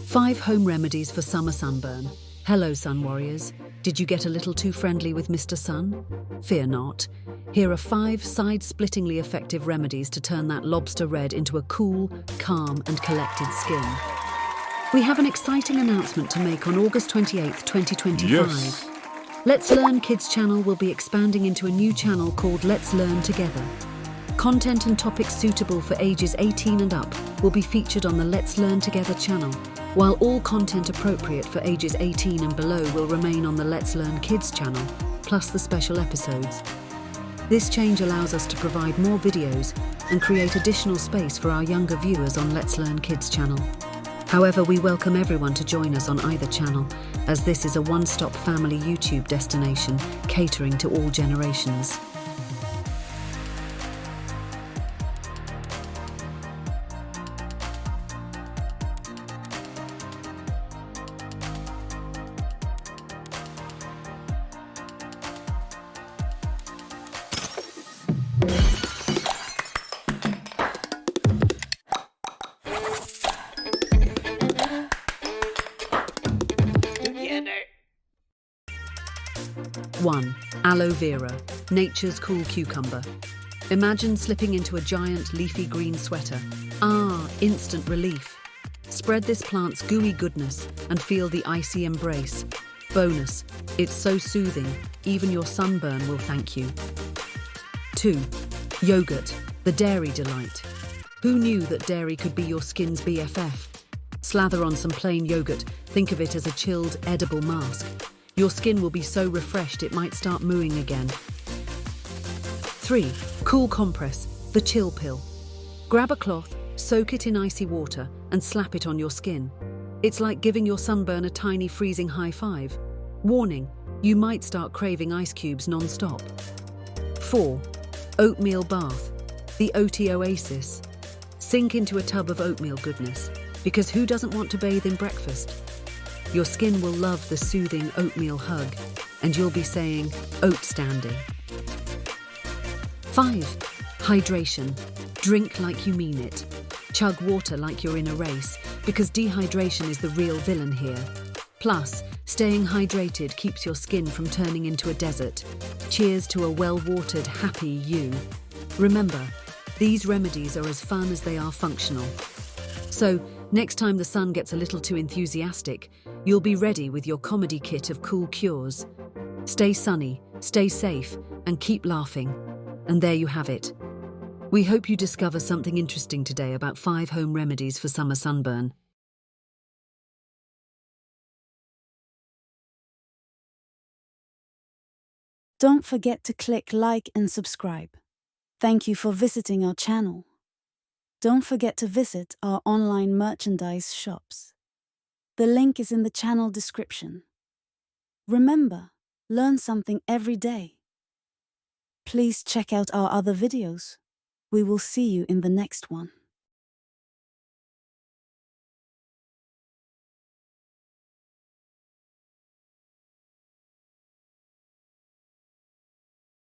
5 home remedies for summer sunburn. Hello, sun warriors. Did you get a little too friendly with Mr. Sun? Fear not. Here are 5 side-splittingly effective remedies to turn that lobster red into a cool, calm and collected skin. We have an exciting announcement to make on August 28th, 2025. Yes. Let's Learn Kids channel will be expanding into a new channel called Let's Learn Together. Content and topics suitable for ages 18 and up will be featured on the Let's Learn Together channel, while all content appropriate for ages 18 and below will remain on the Let's Learn Kids channel, plus the special episodes. This change allows us to provide more videos and create additional space for our younger viewers on Let's Learn Kids channel. However, we welcome everyone to join us on either channel, as this is a one-stop family YouTube destination catering to all generations. One, aloe vera, nature's cool cucumber. Imagine slipping into a giant leafy green sweater. Instant relief. Spread this plant's gooey goodness and feel the icy embrace. Bonus, it's so soothing, even your sunburn will thank you. 2. Yogurt, the dairy delight. Who knew that dairy could be your skin's BFF? Slather on some plain yogurt, think of it as a chilled, edible mask. Your skin will be so refreshed it might start mooing again. 3. Cool compress, the chill pill. Grab a cloth, soak it in icy water, and slap it on your skin. It's like giving your sunburn a tiny freezing high five. Warning, you might start craving ice cubes non-stop. 4. Oatmeal bath, the oaty oasis. Sink into a tub of oatmeal goodness, because who doesn't want to bathe in breakfast? Your skin will love the soothing oatmeal hug, and you'll be saying, oat standing. 5. Hydration. Drink like you mean it. Chug water like you're in a race, because dehydration is the real villain here. Plus, staying hydrated keeps your skin from turning into a desert. Cheers to a well-watered, happy you. Remember, these remedies are as fun as they are functional. So, next time the sun gets a little too enthusiastic, you'll be ready with your comedy kit of cool cures. Stay sunny, stay safe, and keep laughing. And there you have it. We hope you discover something interesting today about 5 home remedies for summer sunburn. Don't forget to click like and subscribe. Thank you for visiting our channel. Don't forget to visit our online merchandise shops. The link is in the channel description. Remember, learn something every day. Please check out our other videos. We will see you in the next one.